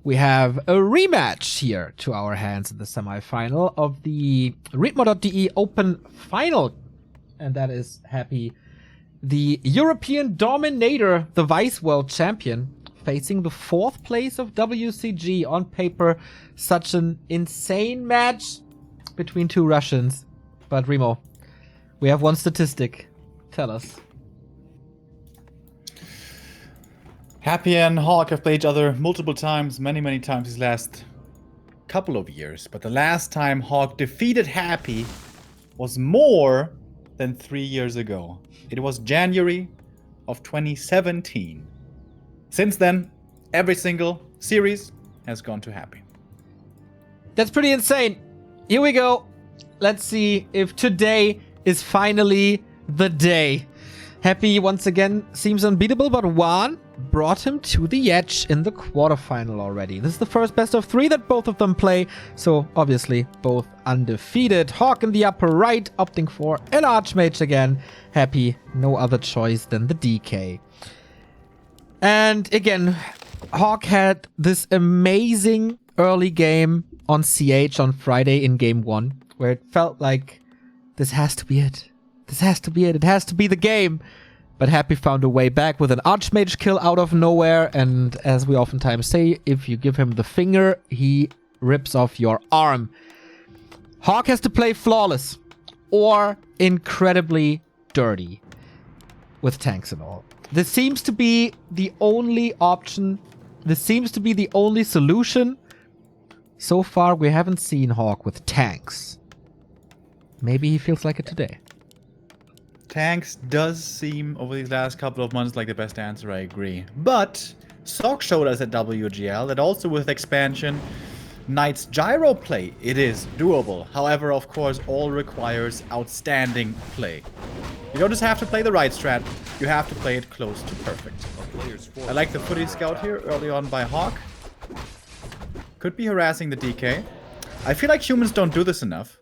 we have a rematch here to our hands in the semifinal of the Remo.de Open Final. And that is Happy, the European Dominator, the Vice World Champion, facing the 4th place of WCG. On paper, such an insane match between two Russians. But Remo, we have one statistic. Tell us. Happy and HawK have played each other multiple times, many times these last couple of years. But the last time HawK defeated Happy was more than 3 years ago. It was January of 2017. Since then, every single series has gone to Happy. That's pretty insane. Here we go. Let's see if today is finally the day. Happy once again seems unbeatable, but Juan brought him to the edge in the quarterfinal already. This is the first best of 3 that both of them play, so obviously both undefeated. HawK in the upper right, opting for an Archmage again. Happy, no other choice than the DK. And again, HawK had this amazing early game on CH on Friday in game 1, where it felt like this has to be it. This has to be it. It has to be the game. But Happy found a way back with an Archmage kill out of nowhere. And as we oftentimes say, if you give him the finger, he rips off your arm. HawK has to play flawless or incredibly dirty with tanks and all. This seems to be the only option. This seems to be the only solution. So far, we haven't seen HawK with tanks. Maybe he feels like it today. Tanks does seem, over these last couple of months, like the best answer, I agree. But HawK showed us at WGL that also with expansion, Knight's gyro play, it is doable. However, of course, all requires outstanding play. You don't just have to play the right strat, you have to play it close to perfect. I like the footy scout here early on by HawK. Could be harassing the DK. I feel like humans don't do this enough.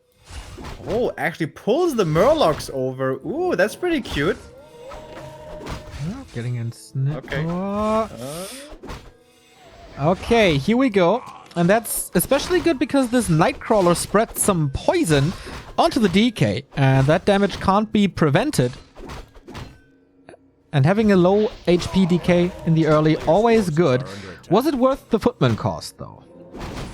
Oh, actually pulls the Murlocs over. Ooh, that's pretty cute. Oh, getting in snip. Okay. Okay, here we go. And that's especially good because this Nightcrawler spread some poison onto the DK. And that damage can't be prevented. And having a low HP DK in the early, always good. Was it worth the Footman cost, though?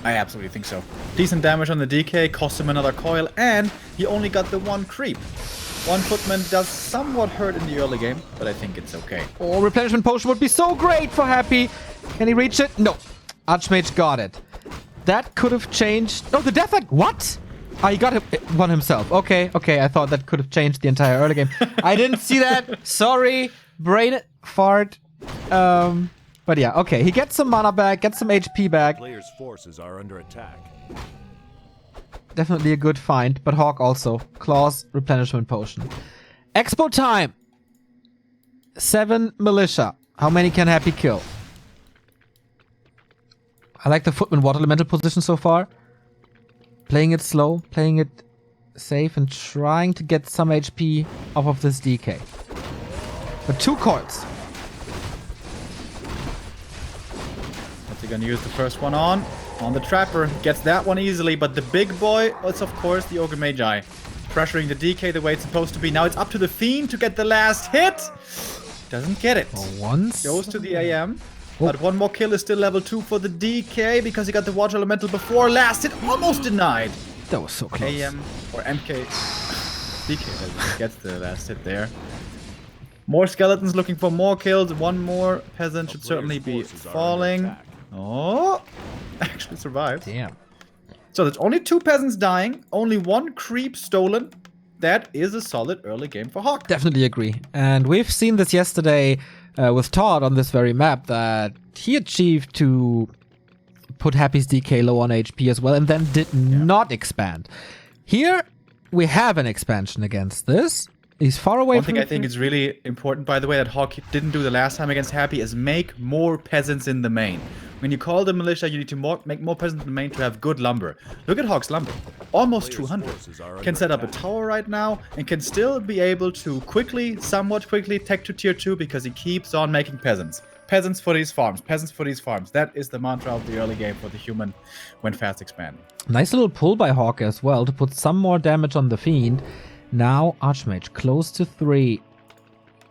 I absolutely think so. Decent damage on the DK, cost him another coil, and he only got the 1 creep. 1 Footman does somewhat hurt in the early game, but I think it's okay. Oh, replenishment potion would be so great for Happy. Can he reach it? No. Archmage got it. That could have changed... Oh, the death... What? Oh, he got one himself. Okay, I thought that could have changed the entire early game. I didn't see that. Sorry. Brain fart. But yeah, okay. He gets some mana back, gets some HP back. Players' forces are under attack. Definitely a good find, but HawK also. Claws, replenishment potion. Expo time! 7 militia. How many can Happy kill? I like the Footman water elemental position so far. Playing it slow, playing it safe, and trying to get some HP off of this DK. But 2 coils. Gonna use the first one on the Trapper. Gets that one easily, but the big boy is, of course, the Ogre Magi. Pressuring the DK the way it's supposed to be. Now it's up to the Fiend to get the last hit. Doesn't get it. Once. Goes to the AM. But 1 more kill is still level 2 for the DK because he got the Water Elemental before. Last hit almost denied. That was so close. AM or MK. DK gets the last hit there. More skeletons looking for more kills. 1 more peasant should certainly be falling. Oh, actually survived. Damn. So there's only 2 peasants dying, only 1 creep stolen. That is a solid early game for HawK. Definitely agree. And we've seen this yesterday with Todd on this very map, that he achieved to put Happy's DK low on HP as well, and then did not expand. Here, we have an expansion against this. He's far away One from... thing I think is really important, by the way, that HawK didn't do the last time against Happy is make more peasants in the main. When you call the militia, you need to make more peasants in the main to have good lumber. Look at HawK's lumber. Almost 200. Can set up a tower right now and can still be able to somewhat quickly, tech to tier 2 because he keeps on making peasants. peasants for these farms. Peasants for these farms. That is the mantra of the early game for the human when fast expanding. Nice little pull by HawK as well to put some more damage on the Fiend. Now Archmage close to 3.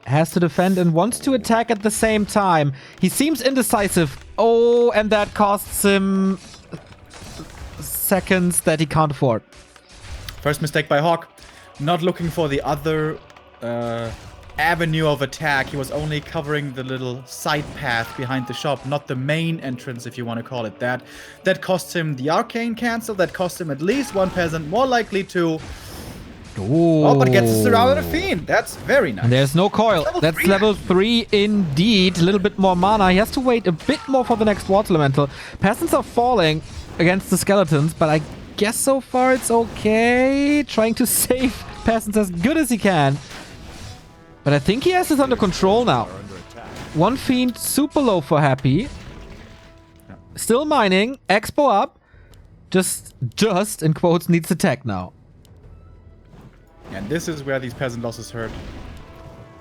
Has to defend and wants to attack at the same time. He seems indecisive. Oh, and that costs him seconds that he can't afford. First mistake by HawK. Not looking for the other avenue of attack. He was only covering the little side path behind the shop, not the main entrance, if you want to call it that. That cost him the arcane cancel. That cost him at least 1 peasant, more likely 2. Ooh. Oh, but gets surrounded a Fiend. That's very nice. And there's no coil. That's level 3 indeed. A little bit more mana. He has to wait a bit more for the next Water Elemental. Peasants are falling against the skeletons, but I guess so far it's okay. Trying to save peasants as good as he can. But I think he has this under control now. 1 Fiend super low for Happy. Still mining. Expo up. Just in quotes needs attack now. And this is where these peasant losses hurt.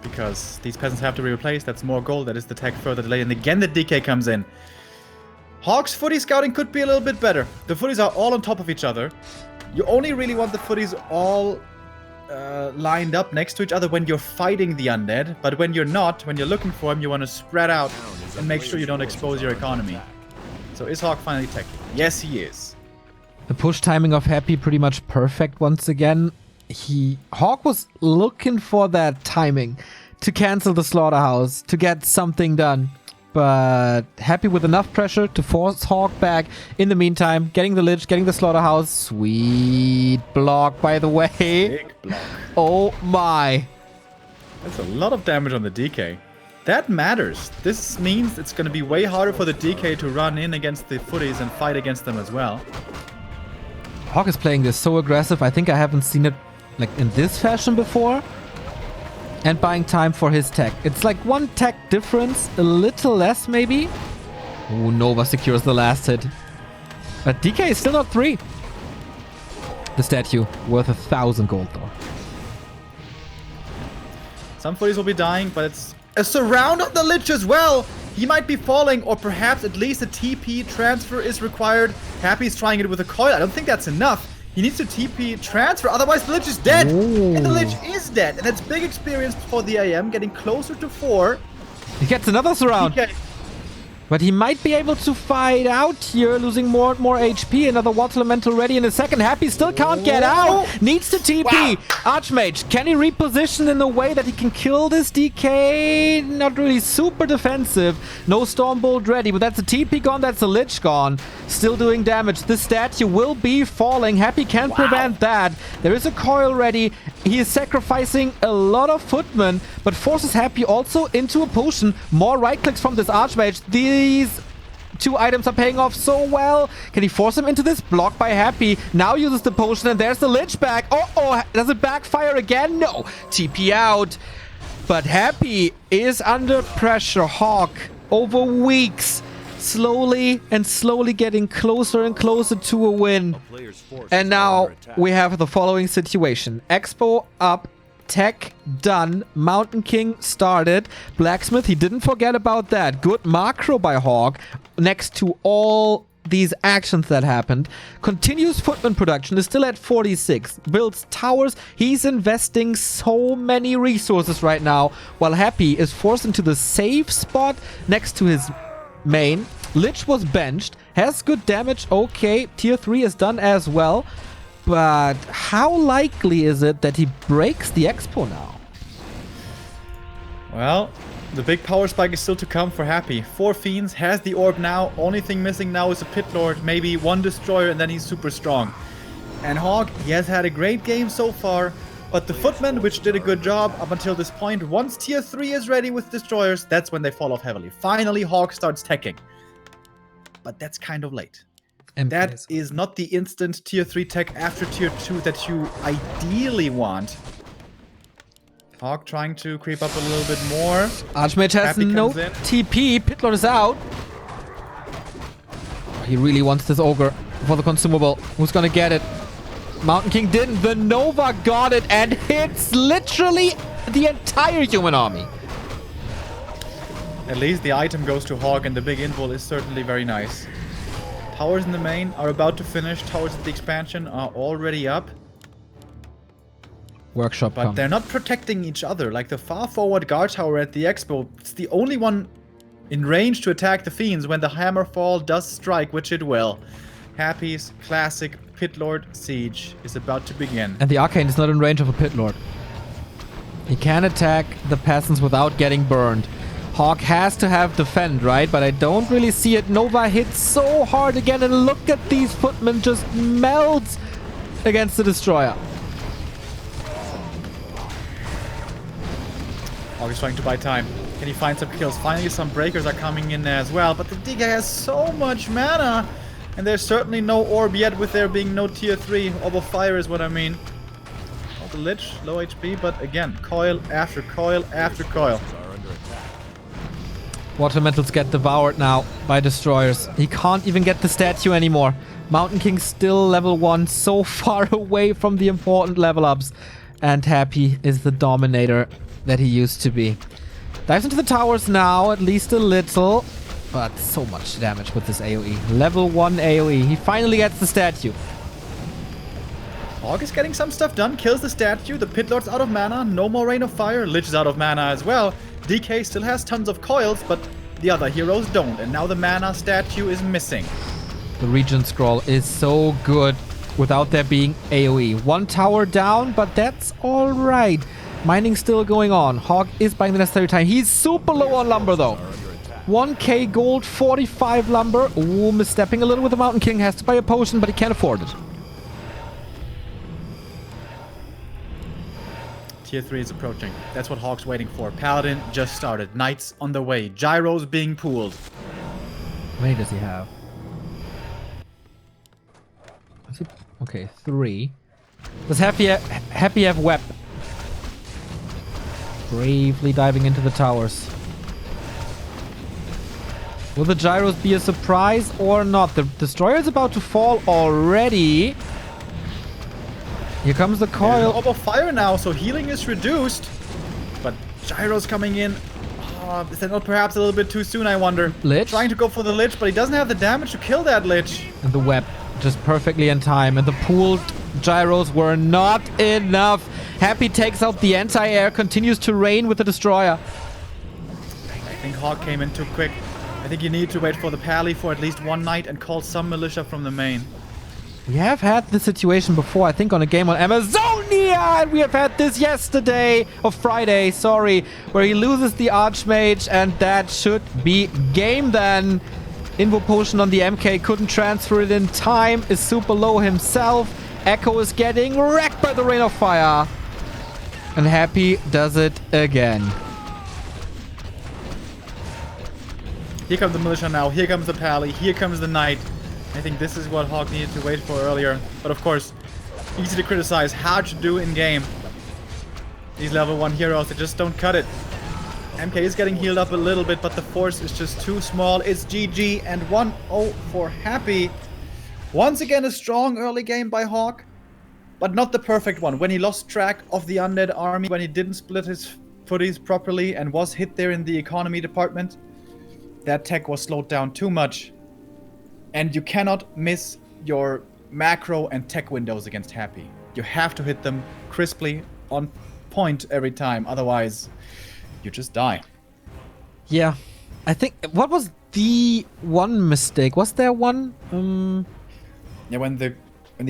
Because these peasants have to be replaced. That's more gold. That is the tech further delay. And again, the DK comes in. HawK's footy scouting could be a little bit better. The footies are all on top of each other. You only really want the footies all lined up next to each other when you're fighting the undead. But when you're not, when you're looking for them, you want to spread out and make sure you don't expose your economy. So is HawK finally teching? Yes, he is. The push timing of Happy pretty much perfect once again. HawK was looking for that timing to cancel the slaughterhouse, to get something done. But Happy with enough pressure to force HawK back. In the meantime, getting the Lich, getting the slaughterhouse. Sweet block, by the way. Big block. Oh my. That's a lot of damage on the DK. That matters. This means it's going to be way harder for the DK to run in against the footies and fight against them as well. HawK is playing this so aggressive. I think I haven't seen it like in this fashion before. And buying time for his tech. It's like 1 tech difference, a little less maybe. Ooh, Nova secures the last hit. But DK is still not 3. The statue, worth 1,000 gold though. Some footies will be dying, but it's a surround on the Lich as well. He might be falling, or perhaps at least a TP transfer is required. Happy's trying it with a coil. I don't think that's enough. He needs to TP transfer, otherwise the Lich is dead. Ooh. And the Lich is dead. And that's big experience for the AM, getting closer to 4. He gets another surround. DK. But he might be able to fight out here, losing more and more HP. Another Water Elemental ready in a second. Happy still can't get out. Needs to TP. Wow. Archmage, can he reposition in a way that he can kill this DK? Not really super defensive. No Stormbolt ready, but that's a TP gone. That's a Lich gone. Still doing damage. This statue will be falling. Happy can't prevent that. There is a coil ready. He is sacrificing a lot of footmen, but forces Happy also into a potion. More right clicks from this Archmage. These 2 items are paying off so well. Can he force him into this? Block by Happy. Now uses the potion and there's the Lich back. Oh, does it backfire again? No. TP out. But Happy is under pressure. HawK over weeks. Slowly getting closer and closer to a win. And now we have the following situation. Expo up. Tech done. Mountain King started. Blacksmith, he didn't forget about that. Good macro by HawK next to all these actions that happened. Continuous footman production is still at 46. Builds towers. He's investing so many resources right now, while Happy is forced into the safe spot next to his main. Lich was benched. Has good damage. Okay, tier 3 is done as well. But how likely is it that he breaks the Expo now? Well, the big power spike is still to come for Happy. 4 Fiends, has the orb now. Only thing missing now is a Pit Lord, maybe 1 Destroyer, and then he's super strong. And HawK, he has had a great game so far, but the Footmen, which did a good job up until this point, once tier 3 is ready with Destroyers, that's when they fall off heavily. Finally, HawK starts teching. But that's kind of late. And that is not the instant tier 3 tech after tier 2 that you ideally want. HawK trying to creep up a little bit more. Archmage has no TP. Pitlord is out. He really wants this Ogre for the consumable. Who's gonna get it? Mountain King didn't. The Nova got it and hits literally the entire human army. At least the item goes to HawK, and the big invul is certainly very nice. Towers in the main are about to finish. Towers at the expansion are already up. Workshop But they're not protecting each other. Like the far forward guard tower at the expo, it's the only one in range to attack the fiends when the hammerfall does strike, which it will. Happy's classic Pit Lord siege is about to begin. And the Arcane is not in range of a Pit Lord. He can attack the peasants without getting burned. HawK has to have defend, right? But I don't really see it. Nova hits so hard again, and look at these footmen just melts against the destroyer. HawK is trying to buy time. Can he find some kills? Finally, some breakers are coming in as well. But the DK has so much mana. And there's certainly no orb yet, with there being no tier 3. Orb of fire is what I mean. Oh, the Lich, low HP. But again, coil after coil after coil. Watermentals get devoured now by destroyers. He can't even get the statue anymore. Mountain King still level 1, so far away from the important level ups. And Happy is the dominator that he used to be. Dives into the towers now, at least a little. But so much damage with this AoE. Level 1 AoE. He finally gets the statue. HawK is getting some stuff done. Kills the statue. The Pit Lord's out of mana. No more Rain of Fire. Lich is out of mana as well. DK still has tons of coils, but the other heroes don't. And now the mana statue is missing. The Regent Scroll is so good without there being AoE. One tower down, but that's alright. Mining still going on. HawK is buying the necessary time. He's super low on lumber though. 1k gold, 45 lumber. Ooh, misstepping a little with the Mountain King. Has to buy a potion, but he can't afford it. Tier 3 is approaching. That's what HawK's waiting for. Paladin just started. Knights on the way. Gyros being pooled. How many does he have? Is it? Okay, 3. Does Happy have web? Bravely diving into the towers. Will the gyros be a surprise or not? The destroyer is about to fall already. Here comes the coil. Orb of fire now, so healing is reduced. But gyros coming in. Is that not perhaps a little bit too soon, I wonder? Lich? Trying to go for the Lich, but he doesn't have the damage to kill that Lich. And the web just perfectly in time. And the pooled gyros were not enough. Happy takes out the anti-air, continues to rain with the destroyer. I think HawK came in too quick. I think you need to wait for the pally for at least one night and call some militia from the main. We have had this situation before, I think on a game on Amazonia, and we have had this yesterday, or Friday, sorry, where he loses the Archmage, and that should be game then. Invo Potion on the MK, couldn't transfer it in time, is super low himself. Echo is getting wrecked by the Rain of Fire. And Happy does it again. Here comes the militia now, here comes the pally, here comes the knight. I think this is what HawK needed to wait for earlier. But of course, easy to criticize, hard to do in game. These level 1 heroes, they just don't cut it. MK is getting healed up a little bit, but the force is just too small. It's GG and 1-0 for Happy. Once again, a strong early game by HawK, but not the perfect one. When he lost track of the undead army, when he didn't split his footies properly and was hit there in the economy department, that tech was slowed down too much. And you cannot miss your macro and tech windows against Happy. You have to hit them crisply on point every time, otherwise you just die. Yeah, I think, what was the one mistake? Was there one? Yeah, when the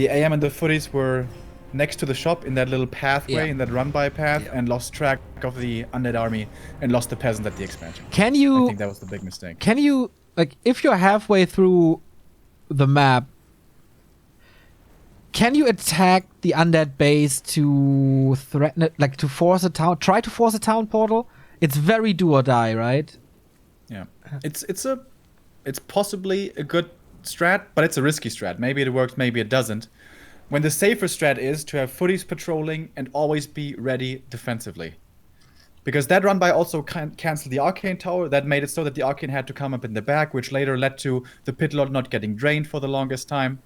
AM and the footies were next to the shop in that little pathway, in that run-by path, and lost track of the undead army and lost the peasant at the expansion. Can you... I think that was the big mistake. Can you, like, if you're halfway through the map, can you attack the undead base to threaten it, like to force a town, try to force a town portal? It's very do or die, right? Yeah. It's possibly a good strat, but it's a risky strat. Maybe it works, maybe it doesn't. When the safer strat is to have footies patrolling and always be ready defensively. Because that run by also canceled the Arcane Tower. That made it so that the Arcane had to come up in the back, which later led to the Pit Lord not getting drained for the longest time.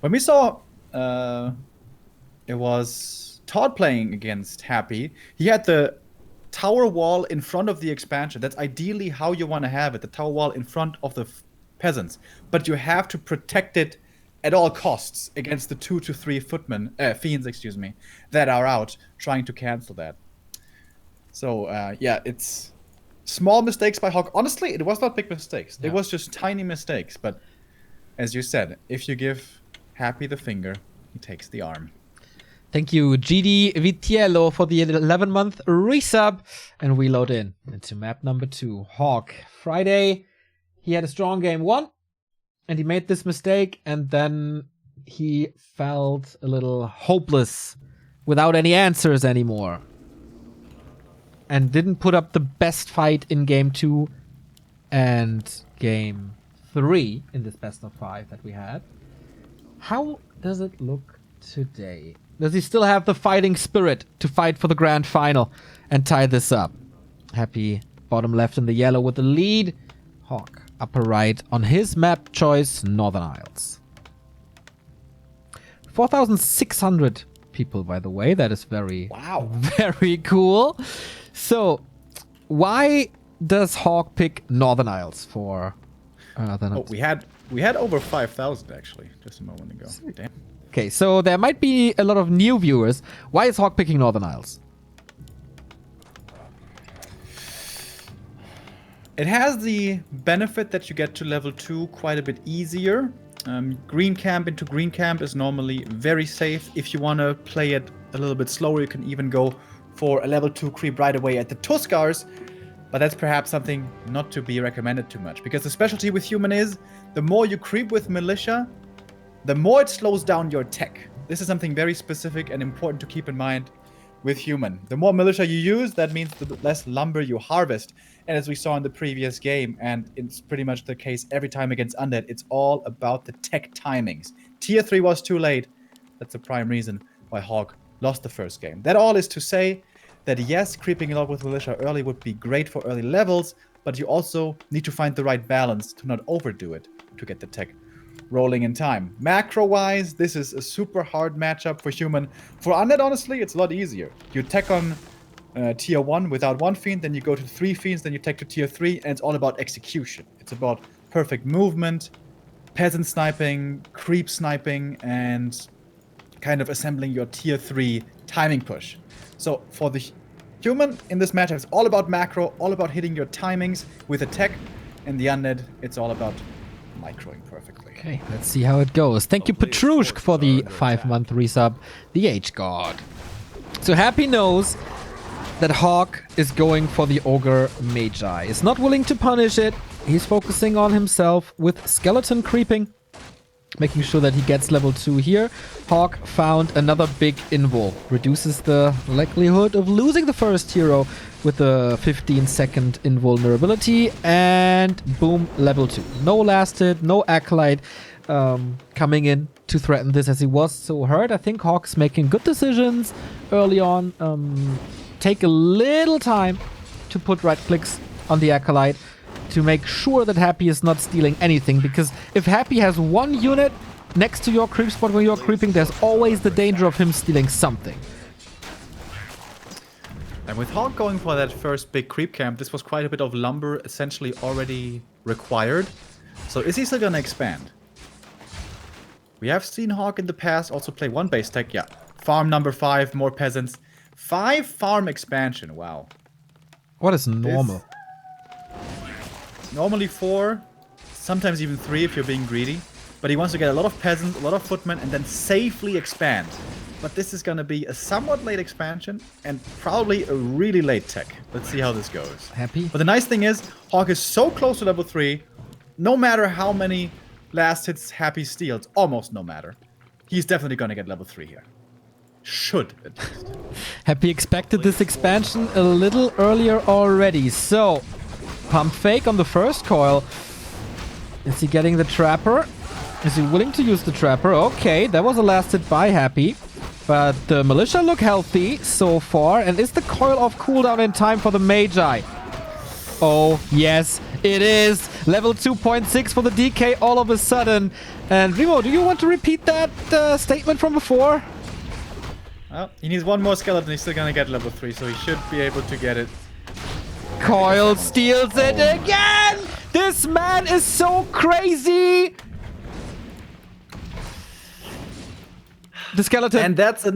When we saw it was Todd playing against Happy, he had the tower wall in front of the expansion. That's ideally how you want to have it, the tower wall in front of the peasants. But you have to protect it at all costs against the 2 to 3 fiends, that are out trying to cancel that. So, yeah, it's small mistakes by HawK. Honestly, it was not big mistakes. Yeah. It was just tiny mistakes. But as you said, if you give Happy the finger, he takes the arm. Thank you, GD Vitiello, for the 11-month resub. And we load in into map number 2, HawK. Friday, he had a strong game 1, and he made this mistake, and then he felt a little hopeless, without any answers anymore. And didn't put up the best fight in game 2 and game 3 in this best of 5 that we had. How does it look today? Does he still have the fighting spirit to fight for the grand final and tie this up? Happy bottom left in the yellow with the lead. HawK upper right on his map choice, Northern Isles. 4,600 people, by the way. That is very, very cool. So, why does HawK pick Northern Isles for Oh, we had over 5,000 actually, just a moment ago. Damn. Okay, so there might be a lot of new viewers. Why is HawK picking Northern Isles? It has the benefit that you get to level 2 quite a bit easier. Green camp into green camp is normally very safe. If you want to play it a little bit slower, you can even go for a level 2 creep right away at the Tuskars. But that's perhaps something not to be recommended too much. Because the specialty with human is, the more you creep with militia, the more it slows down your tech. This is something very specific and important to keep in mind with human. The more militia you use, that means the less lumber you harvest. And as we saw in the previous game, and it's pretty much the case every time against Undead, it's all about the tech timings. Tier 3 was too late. That's the prime reason why HawK lost the first game. That all is to say that yes, creeping a lot with militia early would be great for early levels, but you also need to find the right balance to not overdo it to get the tech rolling in time. Macro-wise, this is a super hard matchup for human. For Undead, honestly, it's a lot easier. You tech on tier 1 without 1 fiend, then you go to 3 fiends, then you tech to tier 3, and it's all about execution. It's about perfect movement, peasant sniping, creep sniping, and kind of assembling your tier 3 timing push. So for the human in this matchup, it's all about macro, all about hitting your timings with a tech, and the Undead, it's all about microing perfectly. Okay, let's see how it goes. Thank you, Petrushk, for the 5-month resub, the H-God. So Happy knows that HawK is going for the Ogre Magi. He's not willing to punish it. He's focusing on himself with skeleton creeping, making sure that he gets level 2 here. HawK found another big invul. Reduces the likelihood of losing the first hero with a 15-second invulnerability. And boom, level 2. No last hit, no acolyte coming in to threaten this as he was so hurt. I think HawK's making good decisions early on. Take a little time to put right clicks on the acolyte to make sure that Happy is not stealing anything, because if Happy has one unit next to your creep spot when you're creeping, there's always the danger of him stealing something. And with HawK going for that first big creep camp, this was quite a bit of lumber essentially already required. So is he still gonna expand? We have seen HawK in the past also play one base tech. Yeah, farm number 5, more peasants. 5 farm expansion, wow. What is normal? Normally 4, sometimes even 3 if you're being greedy. But he wants to get a lot of peasants, a lot of footmen, and then safely expand. But this is going to be a somewhat late expansion and probably a really late tech. Let's see how this goes. Happy? But the nice thing is, HawK is so close to level 3, no matter how many last hits Happy steals, almost no matter, he's definitely going to get level 3 here. Should, at least. Happy expected this expansion a little earlier already. So, pump fake on the first coil. Is he getting the trapper? Is he willing to use the trapper? Okay, that was a last hit by Happy. But the militia look healthy so far. And is the coil off cooldown in time for the Magi? Oh, yes, it is. Level 2.6 for the DK all of a sudden. And Remo, do you want to repeat that statement from before? Well, he needs one more skeleton, he's still gonna get level 3, so he should be able to get it Coil steals it again! This man is so crazy! The skeleton And that's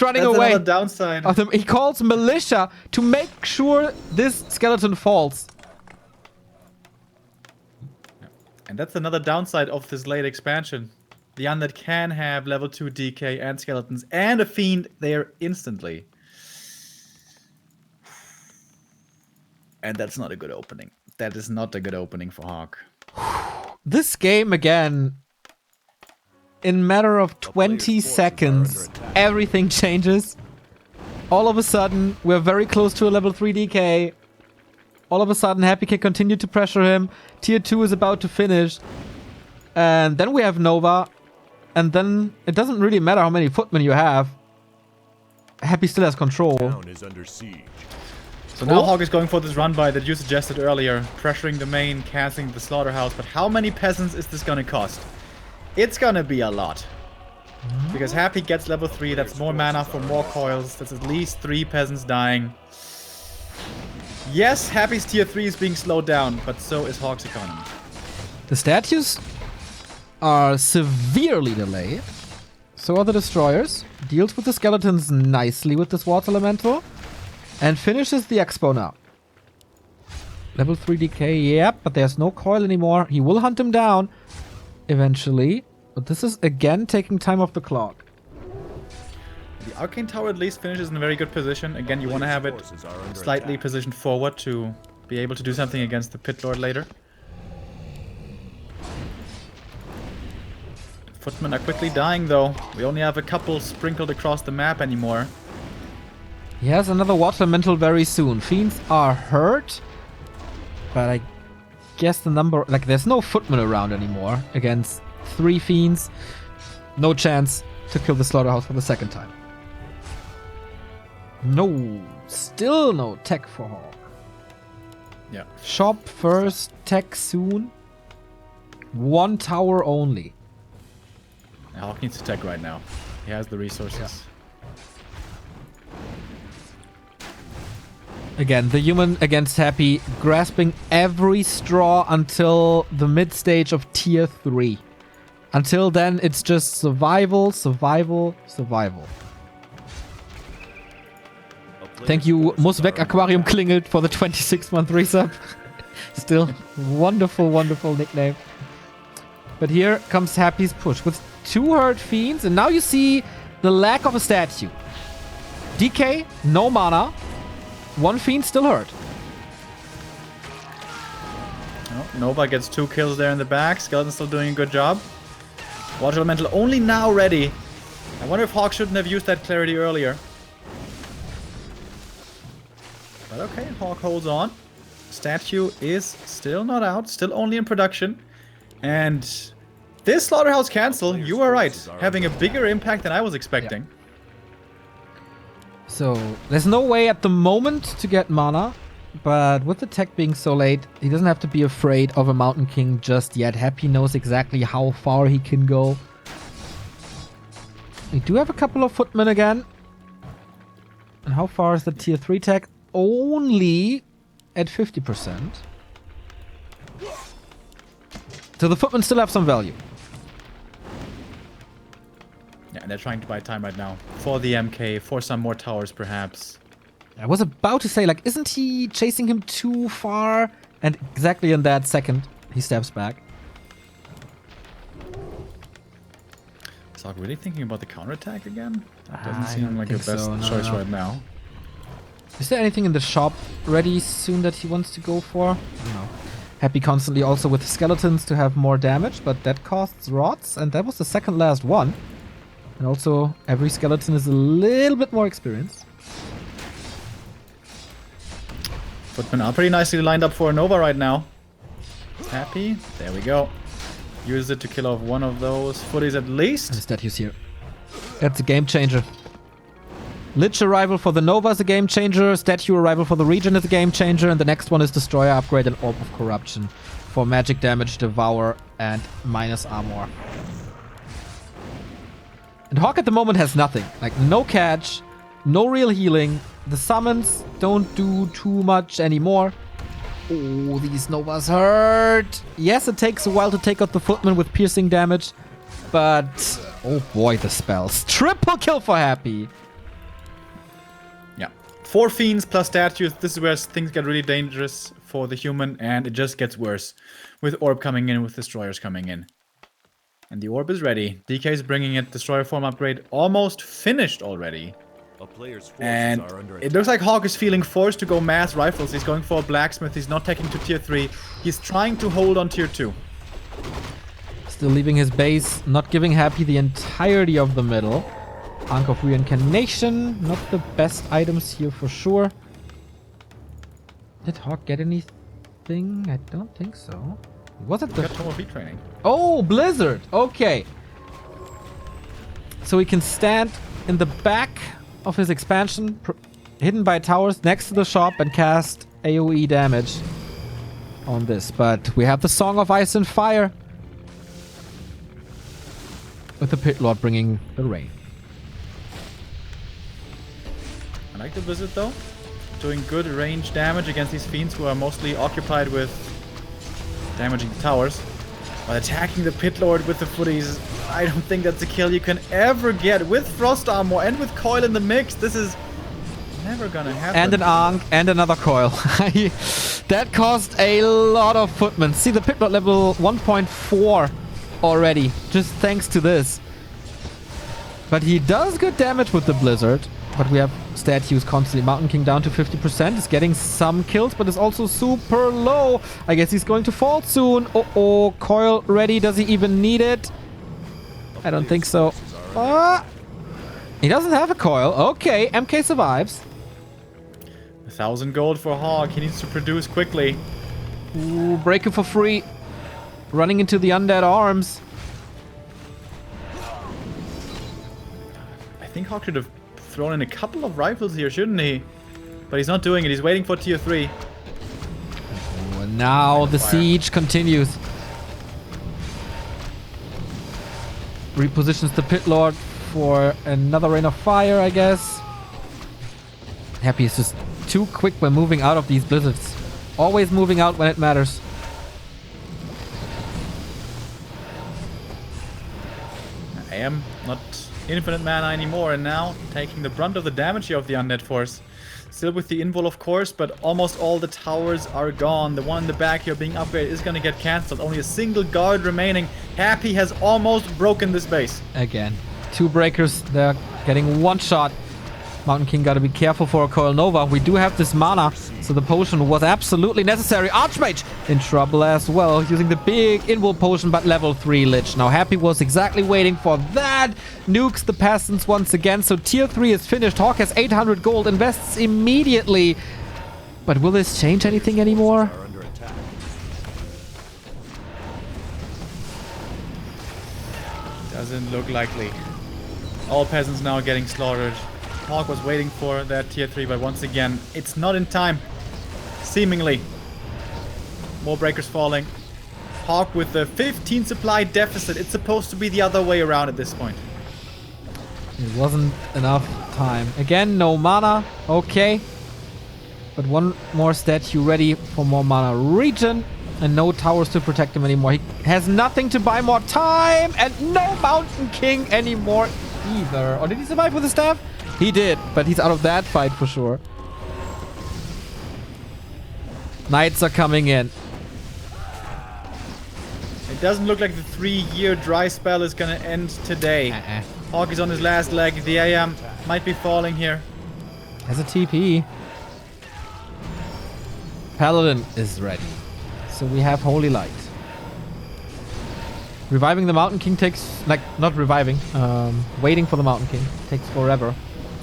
running away. another downside. Of him. He calls militia to make sure this skeleton falls. And that's another downside of this late expansion. The undead can have level 2 DK and skeletons and a fiend there instantly. And that's not a good opening. That is not a good opening for HawK. This game again, in matter of 20 seconds, everything changes. All of a sudden, we're very close to a level 3 DK. All of a sudden, Happy can continue to pressure him. Tier 2 is about to finish. And then we have Nova. And then it doesn't really matter how many footmen you have. Happy still has control. Town is under siege. So now HawK is going for this run by that you suggested earlier. Pressuring the main, canceling the slaughterhouse. But how many peasants is this gonna cost? It's gonna be a lot. Because Happy gets level 3. That's more mana for more coils. That's at least 3 peasants dying. Yes, Happy's tier 3 is being slowed down, but so is HawK's economy. The statues are severely delayed. So are the destroyers. Deals with the skeletons nicely with this water elemental. And finishes the expo now. Level 3 DK, yep, but there's no coil anymore. He will hunt him down eventually. But this is again taking time off the clock. The Arcane Tower at least finishes in a very good position. Again, you want to have it slightly positioned forward to be able to do something against the Pit Lord later. Footmen are quickly dying though. We only have a couple sprinkled across the map anymore. He has another water elemental very soon. Fiends are hurt. But I guess the number... Like, there's no footmen around anymore against 3 fiends. No chance to kill the slaughterhouse for the second time. No. Still no tech for HawK. Yeah. Shop first, tech soon. 1 tower only. HawK needs to tech right now. He has the resources. Again, the human against Happy, grasping every straw until the mid stage of tier 3. Until then, it's just survival, survival, survival. Thank you, Musweg Aquarium Klingelt, for the 26-month resub. Still, wonderful, wonderful nickname. But here comes Happy's push with 2 hurt fiends, and now you see the lack of a statue. DK, no mana. 1 fiend still hurt. Oh, Nova gets 2 kills there in the back. Skeleton's still doing a good job. Water Elemental only now ready. I wonder if HawK shouldn't have used that clarity earlier. But okay, HawK holds on. Statue is still not out, still only in production. And this Slaughterhouse cancel, you are right, having a bigger impact than I was expecting. Yeah. So, there's no way at the moment to get mana. But with the tech being so late, he doesn't have to be afraid of a Mountain King just yet. Happy knows exactly how far he can go. We do have a couple of footmen again. And how far is the tier 3 tech? Only at 50%. So the footmen still have some value. Yeah, and they're trying to buy time right now. For the MK, for some more towers perhaps. I was about to say, like, isn't he chasing him too far? And exactly in that second, he steps back. Is HawK really thinking about the counterattack again? That doesn't seem like the best choice right now. Is there anything in the shop ready soon that he wants to go for? No. Happy constantly also with skeletons to have more damage, but that costs rods, and that was the second last one. And also, every skeleton is a little bit more experienced. Footmen are pretty nicely lined up for a Nova right now. Happy. There we go. Use it to kill off one of those footies at And the least. statues here. That's a game changer. Lich arrival for the Nova is a game changer. Statue arrival for the region is a game changer. And the next one is Destroyer upgrade and Orb of Corruption for magic damage, Devour, and minus armor. And HawK at the moment has nothing. Like, no catch, no real healing. The summons don't do too much anymore. Oh, these Novas hurt. Yes, it takes a while to take out the footman with piercing damage. But, oh boy, the spells. Triple kill for Happy. Yeah. 4 fiends plus statues. This is where things get really dangerous for the human, and it just gets worse. With Orb coming in, with Destroyers coming in. And the Orb is ready. DK is bringing it. Destroyer form upgrade almost finished already. A player's forces And are under it attack. looks like HawK is feeling forced to go mass rifles. He's going for a blacksmith. He's not taking to tier 3. He's trying to hold on tier 2. Still leaving his base, not giving Happy the entirety of the middle. Ankh of Reincarnation, not the best items here for sure. Did HawK get anything? I don't think so. Was it Got the... Tomo V training. Oh, Blizzard! Okay. So he can stand in the back of his expansion, hidden by towers next to the shop, and cast AoE damage on this. But we have the Song of Ice and Fire, with the Pit Lord bringing the rain. I like the Blizzard though. Doing good range damage against these fiends who are mostly occupied with damaging the towers. While attacking the Pit Lord with the footies, I don't think that's a kill you can ever get. With Frost Armor and with Coil in the mix, this is never gonna happen. And an Ankh and another coil. That caused a lot of footmen. See the Pit Lord level 1.4 already, just thanks to this. But he does good damage with the Blizzard. But we have statues constantly. Mountain King down to 50%. Is getting some kills, but is also super low. I guess he's going to fall soon. Uh-oh. Coil ready. Does he even need it? I don't think so. He doesn't have a coil. Okay. MK survives. 1,000 gold for HawK. He needs to produce quickly. Ooh, breaker for free. Running into the undead arms. I think HawK should have thrown in a couple of rifles here, shouldn't he? But he's not doing it. He's waiting for tier 3. Oh, and now the siege continues. Repositions the Pit Lord for another rain of fire, I guess. Happy is just too quick when moving out of these blizzards. Always moving out when it matters. I am not infinite mana anymore, and now taking the brunt of the damage here of the undead force. Still with the invul, of course, but almost all the towers are gone. The one in the back here being upgraded is going to get cancelled. Only a single guard remaining. Happy has almost broken this base. Again, 2 breakers. They're getting one shot. Mountain King got to be careful for a Coil Nova. We do have this mana, so the potion was absolutely necessary. Archmage in trouble as well, using the big invul potion, but level 3 Lich. Now Happy was exactly waiting for that. Nukes the peasants once again, so tier 3 is finished. HawK has 800 gold, invests immediately. But will this change anything anymore? Are under attack. Doesn't look likely. All peasants now getting slaughtered. HawK was waiting for that tier 3, but once again, it's not in time. Seemingly. More breakers falling. HawK with the 15 supply deficit. It's supposed to be the other way around at this point. It wasn't enough time. Again, no mana. Okay. But one more statue ready for more mana regen. And no towers to protect him anymore. He has nothing to buy more time. And no Mountain King anymore either. Or did he survive with the staff? He did, but he's out of that fight for sure. Knights are coming in. It doesn't look like the 3-year dry spell is gonna end today. HawK is on his last leg. The AM might be falling here. Has a TP. Paladin is ready. So we have Holy Light. Reviving the Mountain King takes... Like, not reviving. Waiting for the Mountain King takes forever.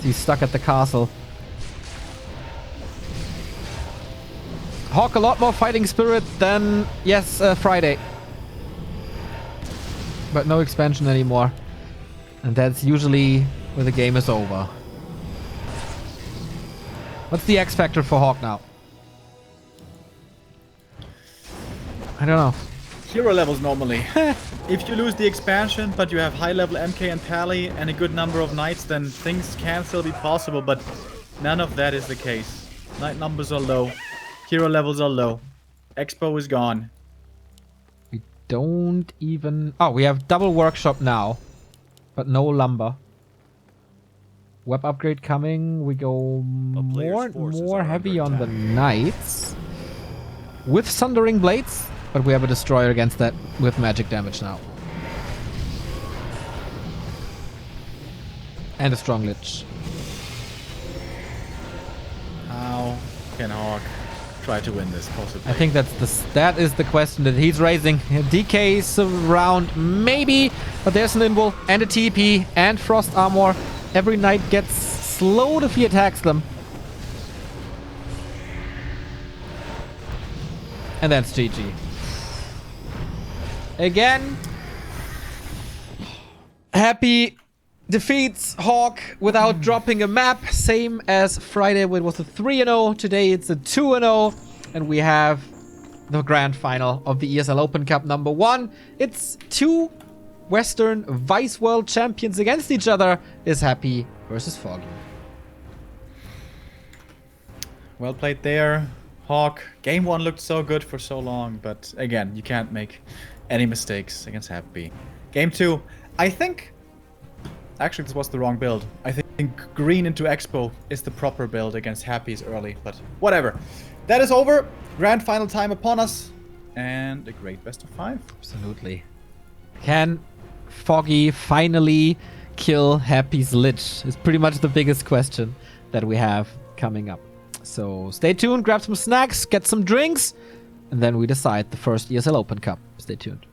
He's stuck at the castle. HawK a lot more fighting spirit than, yes, Friday. But no expansion anymore. And that's usually where the game is over. What's the X factor for HawK now? I don't know. Hero levels normally. If you lose the expansion, but you have high level MK and Pally and a good number of knights, then things can still be possible, but none of that is the case. Knight numbers are low. Hero levels are low. Expo is gone. We don't even... Oh, we have double workshop now. But no lumber. Web upgrade coming. We go more and more heavy on the knights. With Sundering Blades. But we have a destroyer against that with magic damage now. And a strong lich. How can HawK try to win this possibly? I think that is the question that he's raising. DK's around, maybe, but there's an invul and a TP and frost armor. Every knight gets slowed if he attacks them. And that's GG. Again, Happy defeats HawK without dropping a map. Same as Friday when it was a 3-0. Today it's a 2-0. And we have the grand final of the ESL Open Cup number 1. It's two Western Vice World Champions against each other. Is Happy versus Foggy. Well played there, HawK. Game 1 looked so good for so long, but again, you can't make any mistakes against Happy. Game 2, I think... Actually, this was the wrong build. I think green into Expo is the proper build against Happy's early, but whatever. That is over. Grand final time upon us. And a great best of 5. Absolutely. Can Foggy finally kill Happy's Lich? Is pretty much the biggest question that we have coming up. So stay tuned, grab some snacks, get some drinks, and then we decide the first ESL Open Cup. Stay tuned.